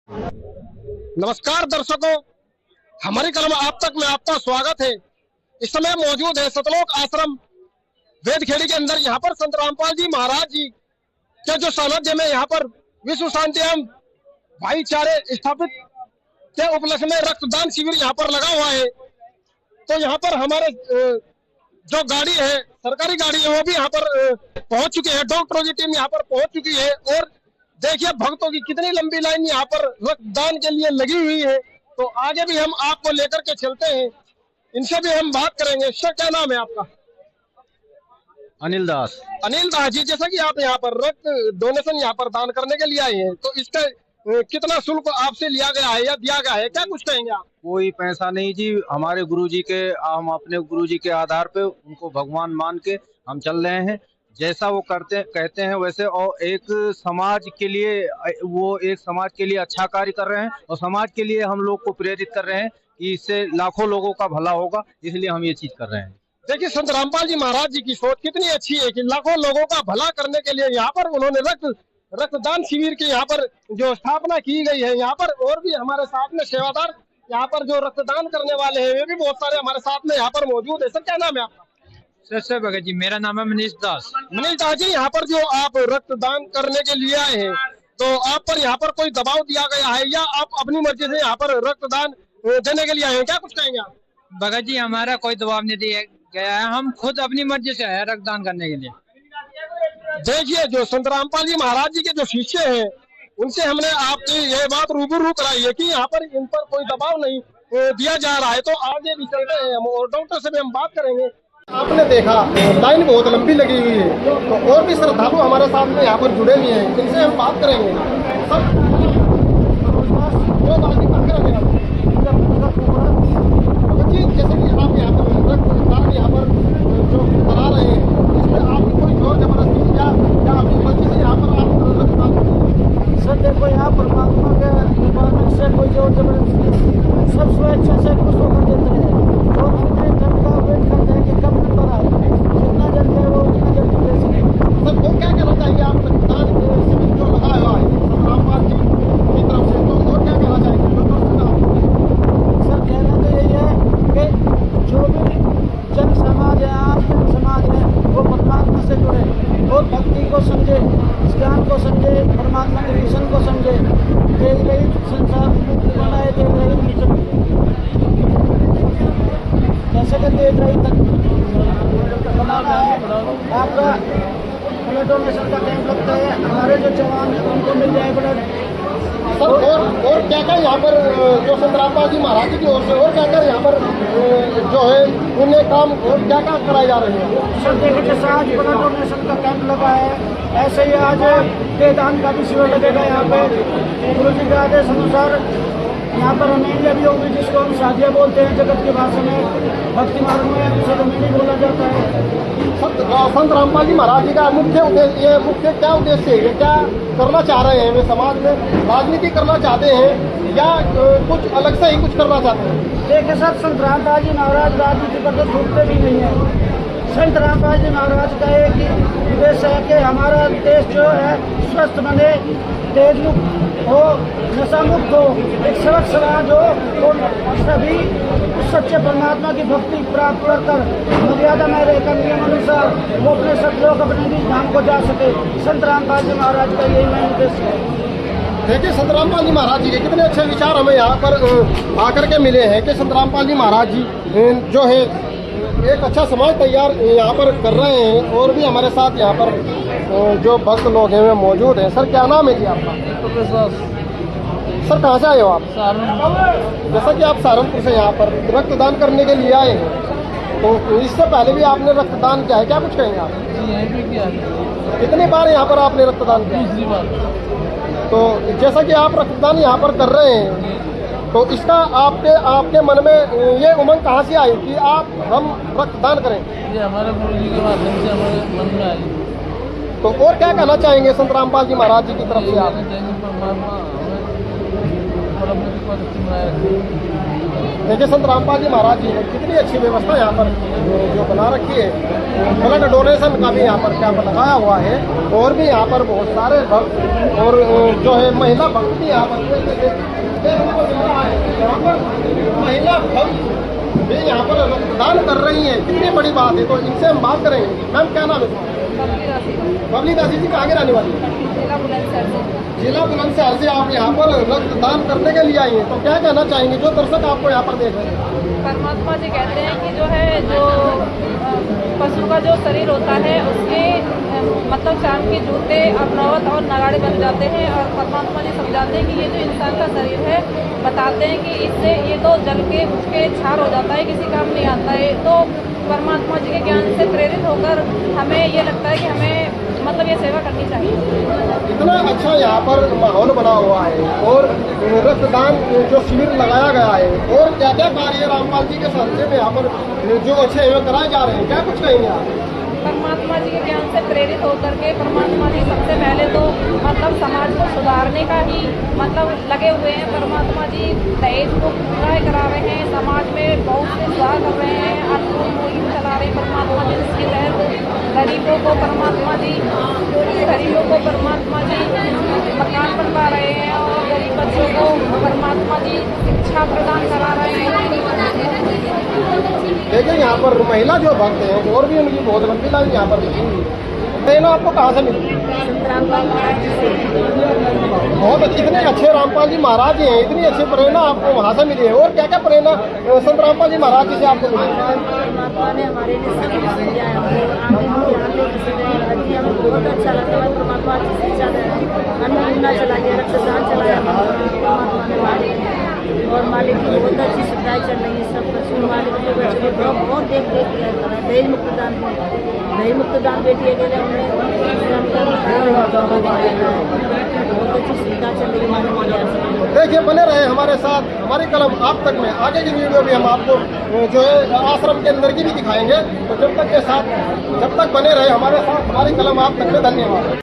नमस्कार दर्शकों, हमारी कलम आप तक में आपका स्वागत है। इस समय मौजूद है सतलोक आश्रम वेदखेड़ी के अंदर। यहाँ पर संत रामपाल जी महाराज जी के जो सानिध्य में यहाँ पर विश्व शांति एवं भाईचारे स्थापित के उपलक्ष्य में रक्तदान शिविर यहाँ पर लगा हुआ है। तो यहाँ पर हमारे जो गाड़ी है, सरकारी गाड़ी है, वो भी यहाँ पर पहुंच चुकी है। डॉक्टरों की टीम यहाँ पर पहुंच चुकी है और देखिए भक्तों की कितनी लंबी लाइन यहाँ पर रक्तदान के लिए लगी हुई है। तो आगे भी हम आपको लेकर के चलते हैं, इनसे भी हम बात करेंगे। सर, क्या नाम है आपका? अनिल दास। अनिल दास जी, जैसा कि आप यहाँ पर रक्त डोनेशन यहाँ पर दान करने के लिए आए हैं, तो इसका कितना शुल्क आपसे लिया गया है या दिया गया है, क्या कुछ कहेंगे आप? कोई पैसा नहीं जी, हमारे गुरुजी के, हम अपने गुरुजी के आधार पे उनको भगवान मान के हम चल रहे हैं। जैसा वो कहते हैं वैसे, और एक समाज के लिए, वो एक समाज के लिए अच्छा कार्य कर रहे हैं और समाज के लिए हम लोग को प्रेरित कर रहे हैं कि इससे लाखों लोगों का भला होगा, इसलिए हम ये चीज कर रहे हैं। देखिए संत रामपाल जी महाराज जी की सोच कितनी अच्छी है कि लाखों लोगों का भला करने के लिए यहाँ पर उन्होंने रक्तदान शिविर की यहाँ पर जो स्थापना की गई है। यहाँ पर और भी हमारे साथ में सेवादार यहाँ पर जो रक्तदान करने वाले हैं, वे भी बहुत सारे हमारे साथ में यहाँ पर मौजूद है। सर, क्या नाम है आपका? सर भगत जी, मेरा नाम है मनीष दास। मनीष दास जी, यहाँ पर जो आप रक्तदान करने के लिए आए हैं, तो आप पर यहाँ पर कोई दबाव दिया गया है या आप अपनी मर्जी से यहाँ पर रक्तदान देने के लिए आए हैं, क्या कुछ कहेंगे आप? भगत जी, हमारा कोई दबाव नहीं दिया गया है, हम खुद अपनी मर्जी से आए रक्तदान करने के लिए। देखिए, जो संत रामपाल जी महाराज जी के जो शिष्य हैं, उनसे हमने आपकी ये बात रूबरू कराई है कि यहाँ पर इन पर कोई दबाव नहीं दिया जा रहा है। तो आगे भी चलते हैं हम और डॉक्टर से भी हम बात करेंगे। आपने देखा लाइन बहुत लंबी लगी हुई है, तो और भी श्रद्धालु हमारे साथ में यहाँ पर जुड़े हुए हैं, इनसे हम बात करेंगे। सब जैसे कि आप यहाँ पर रक्तदान यहाँ पर जो करा रहे हैं, इसमें आपकी कोई जोर जबरदस्ती या आपकी मर्जी से यहाँ पर आप रक्तदान? सर देखो, यहाँ परमात्मा के निभाने से कोई जोर जबरदस्ती, सब स्वेच्छा से खुश होकर देते हैं और कितने जन का वेट करते हैं कि कब नंबर आए, जितना जल्दी है वो उतना जल्दी दे सके। सर, वो क्या कहना चाहिए आप रक्तदान शिविर जो लगाया हुआ है संत रामपाल जी की तरफ से, तो और क्या कहना चाहेंगे? सर कहना तो यही है कि जो भी जन समाज है, आप जन समाज है, वो परमात्मा से जुड़े और भक्ति को समझे, ज्ञान को समझे, परमात्मा के मिशन को समझे। देख रही संसार बनाए, देख रही मिशन कैसे कर देख रही तक बनाना है। आपका ब्लड डोनेशन का कैंप लगता है, हमारे जो जवान हैं उनको मिल जाए ब्लड। सर, और क्या क्या यहाँ पर जो संत रामपाल जी महाराज जी की ओर से और क्या क्या यहाँ पर जो है उन्हें काम और क्या क्या कराए जा रहे हैं? सर देखिए, जैसे आज ब्लड डोनेशन का कैंप लगा है, ऐसे ही आज देहदान का भी शिविर लगेगा। यहाँ पे गुरु जी के आदेश अनुसार यहाँ पर रमेलिया भी होगी, जिसको हम शादियाँ बोलते हैं जगत की भाषा में, भक्ति मार्ग में उसे रमेली बोला जाता है। संत रामपाल जी महाराज जी का मुख्य क्या उद्देश्य है? क्या करना चाह रहे हैं? वे समाज में राजनीति करना चाहते हैं या कुछ अलग से ही कुछ करना चाहते हैं? देखिए सर, संत रामपाल जी महाराज राजनीति पर तो छूटते भी नहीं है। संत रामपाल जी महाराज का एक ही उद्देश्य है कि हमारा देश जो है स्वस्थ बने, तेज मुक्त हो, नशा मुक्त हो, एक सड़क समाज हो और सभी सच्चे परमात्मा की भक्ति प्राप्त कर मर्यादा में रहकर नियम अनुसार वो अपने सब लोग अपने निज धाम को जा सके। संत रामपाल जी महाराज का यही मेन उद्देश्य है। देखिए, संत रामपाल जी महाराज जी के कितने अच्छे विचार हमें यहाँ पर आकर के मिले हैं कि संत रामपाल जी महाराज जी जो है एक अच्छा समाज तैयार यहाँ पर कर रहे हैं। और भी हमारे साथ यहाँ पर जो भक्त लोग हैं वे मौजूद हैं। सर, क्या नाम है जी आपका? सर, कहाँ से आए हो आप? जैसा कि आप सहारनपुर से यहाँ पर रक्तदान करने के लिए आए हैं, तो इससे पहले भी आपने रक्तदान किया है, क्या कुछ कहेंगे आप? जी, यहीं पे किया है। कितनी बार यहाँ पर आपने रक्तदान किया? दूसरी बार। तो जैसा कि आप रक्तदान यहाँ पर कर रहे हैं, तो इसका आपके मन में ये उमंग कहाँ से आई कि हम रक्तदान करें? ये हमारे गुरु जी के माध्यम से हमारे मन में आई। तो और क्या कहना चाहेंगे संत रामपाल जी महाराज जी की तरफ से आप? परमात्मा हमें देखिए संत रामपाल जी महाराज जी ने कितनी अच्छी व्यवस्था यहाँ पर जो बना रखी है। ब्लड डोनेशन का भी यहाँ पर कैंप लगाया हुआ है और भी यहाँ पर बहुत सारे भक्त और जो है महिला भक्त भी यहाँ पर महिला भक्त भी यहाँ पर रक्तदान कर रही हैं। कितनी बड़ी बात है। तो इनसे हम बात करेंगे। मैम क्या नाम है? बबली दासी जी कहाँ के रहने वाली है? जिला बुलंदशहर से आप यहाँ पर रक्तदान करने के लिए आई हैं, तो क्या कहना चाहेंगे जो दर्शक आपको यहाँ पर देख रहे हैं? परमात्मा जी कहते हैं कि जो है जो पशु का जो शरीर होता है उसके मतलब चांद के जूते अपनौत और नगाड़े बन जाते हैं, और परमात्मा जी समझाते हैं कि ये जो इंसान का शरीर है, बताते हैं कि इससे ये तो जल के उसके छार हो जाता है, किसी काम नहीं आता है। तो परमात्मा जी के ज्ञान से प्रेरित होकर हमें ये लगता है कि हमें मतलब ये सेवा करनी चाहिए। इतना अच्छा यहाँ पर माहौल बना हुआ है और रक्तदान जो शिविर लगाया गया है, और क्या क्या कार्य रामपाल जी के सामने में यहाँ पर जो अच्छे एवं कराए जा रहे हैं, क्या कुछ कहेंगे आप? परमात्मा जी के ज्ञान से प्रेरित होकर के परमात्मा जी सबसे पहले तो मतलब समाज को सुधारने का ही मतलब लगे हुए हैं। परमात्मा जी दहेज को पूरा करा रहे हैं, समाज में बहुत से सुधार कर रहे हैं, अनमोल मुहिम चला रहे हैं परमात्मा जी। इसके तहत गरीबों को परमात्मा जी मकान बनवा रहे हैं और गरीब बच्चों को परमात्मा जी शिक्षा प्रदान करा रहे हैं। देखिए यहाँ पर महिला जो भक्त हैं और भी उनकी बहुत लंबी लाइन यहाँ पर लगी हुई है। प्रेरणा आपको कहाँ से मिली? बहुत अच्छी, इतने अच्छे रामपाल जी महाराज जी हैं, इतनी अच्छी प्रेरणा आपको वहाँ से मिली है। और क्या क्या प्रेरणा संत रामपाल जी महाराज जी से आपको मिली? परमात्मा ने हमारे लिए सब कुछ दिया है। हमें बहुत अच्छा लगता है। परमात्मा की शिक्षा अन्नपूर्णा चलाइए, रक्तदान चलाया परमात्मा ने मालिक, और मालिक की बहुत अच्छी सुविधाएं चल रही है। सब बच्चों मालिक के बच्चों को बहुत देख देख के दहेज मुक्त दान बेटिए के लिए बहुत अच्छी सुविधा चल रही है। देखिए बने रहे हमारे साथ, हमारी कलम आप तक में आगे की वीडियो भी हम आपको जो है आश्रम के अंदर की भी दिखाएंगे। तो जब तक बने रहे हमारे साथ, हमारी कलम आप तक में। धन्यवाद।